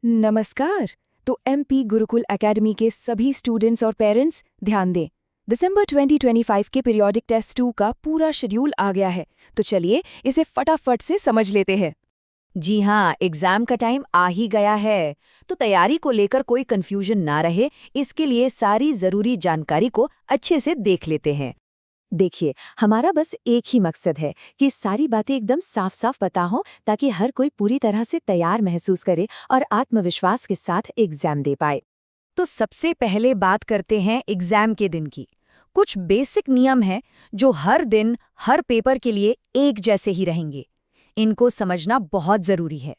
नमस्कार। तो MP Gurukul academy के सभी स्टूडेंट्स और पेरेंट्स ध्यान दें। दिसंबर 2025 के पीरियोडिक टेस्ट 2 का पूरा शेड्यूल आ गया है, तो चलिए इसे फटाफट से समझ लेते हैं। जी हाँ, एग्जाम का टाइम आ ही गया है। तो तैयारी को लेकर कोई कंफ्यूजन ना रहे, इसके लिए सारी जरूरी जानकारी को अच्छे से देख लेते हैं। देखिए, हमारा बस एक ही मकसद है कि सारी बातें एकदम साफ साफ पता हो, ताकि हर कोई पूरी तरह से तैयार महसूस करे और आत्मविश्वास के साथ एग्जाम दे पाए। तो सबसे पहले बात करते हैं एग्जाम के दिन की। कुछ बेसिक नियम हैं जो हर दिन हर पेपर के लिए एक जैसे ही रहेंगे। इनको समझना बहुत जरूरी है।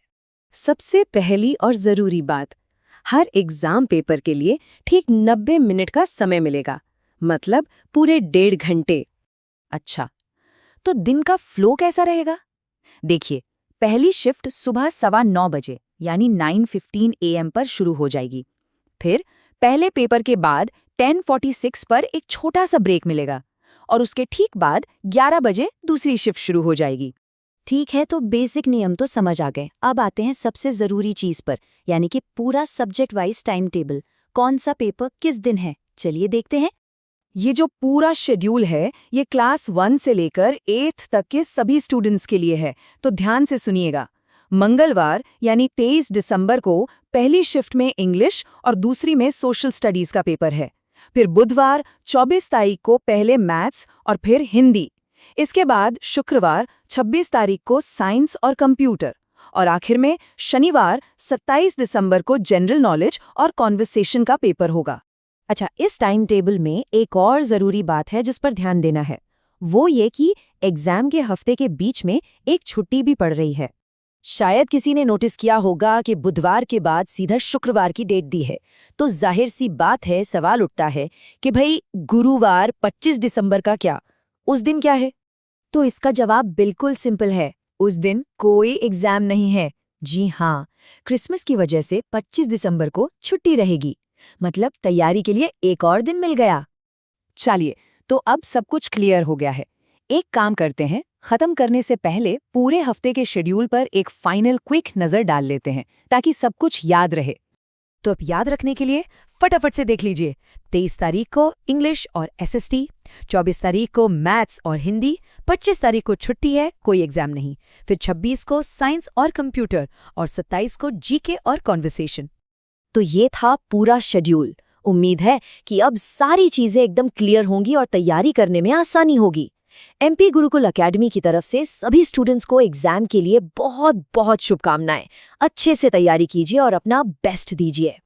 सबसे पहली और जरूरी बात, हर एग्जाम पेपर के लिए ठीक 90 मिनट का समय मिलेगा, मतलब पूरे 1.5 घंटे। अच्छा, तो दिन का फ्लो कैसा रहेगा? देखिए, पहली शिफ्ट सुबह 9:15 बजे यानी 9:15 AM पर शुरू हो जाएगी। फिर पहले पेपर के बाद 10:46 पर एक छोटा सा ब्रेक मिलेगा और उसके ठीक बाद 11 बजे दूसरी शिफ्ट शुरू हो जाएगी। ठीक है, तो बेसिक नियम तो समझ आ गए। अब आते हैं सबसे जरूरी चीज पर, यानी कि पूरा सब्जेक्ट वाइज टाइम टेबल। कौन सा पेपर किस दिन है, चलिए देखते हैं। ये जो पूरा शेड्यूल है, ये क्लास 1 से लेकर 8th तक के सभी स्टूडेंट्स के लिए है, तो ध्यान से सुनिएगा। मंगलवार यानी 23 दिसंबर को पहली शिफ्ट में इंग्लिश और दूसरी में सोशल स्टडीज का पेपर है। फिर बुधवार 24 तारीख को पहले मैथ्स और फिर हिंदी। इसके बाद शुक्रवार 26 तारीख को साइंस और कंप्यूटर। और आखिर में शनिवार 27 दिसंबर को जनरल नॉलेज और कॉन्वर्सेशन का पेपर होगा। अच्छा, इस टाइम टेबल में एक और जरूरी बात है जिस पर ध्यान देना है। वो ये कि एग्जाम के हफ्ते के बीच में एक छुट्टी भी पड़ रही है। शायद किसी ने नोटिस किया होगा कि बुधवार के बाद सीधा शुक्रवार की डेट दी है। तो जाहिर सी बात है, सवाल उठता है कि भाई गुरुवार 25 दिसंबर का क्या, उस दिन क्या है? तो इसका जवाब बिल्कुल सिंपल है, उस दिन कोई एग्जाम नहीं है। जी हाँ, क्रिसमस की वजह से 25 दिसंबर को छुट्टी रहेगी, मतलब तैयारी के लिए एक और दिन मिल गया। चलिए, तो अब सब कुछ क्लियर हो गया है। एक काम करते हैं, खत्म करने से पहले पूरे हफ्ते के शेड्यूल पर एक फाइनल क्विक नजर डाल लेते हैं, ताकि सब कुछ याद रहे। तो अब याद रखने के लिए फटाफट से देख लीजिए। 23 तारीख को इंग्लिश और एसएसटी, 24 तारीख को मैथ्स और हिंदी, 25 तारीख को छुट्टी है, कोई एग्जाम नहीं। फिर 26 को साइंस और कंप्यूटर और 27 को जीके और कॉन्वर्सेशन। तो ये था पूरा शेड्यूल। उम्मीद है कि अब सारी चीजें एकदम क्लियर होंगी और तैयारी करने में आसानी होगी। एमपी गुरुकुल एकेडमी की तरफ से सभी स्टूडेंट्स को एग्जाम के लिए बहुत बहुत शुभकामनाएं। अच्छे से तैयारी कीजिए और अपना बेस्ट दीजिए।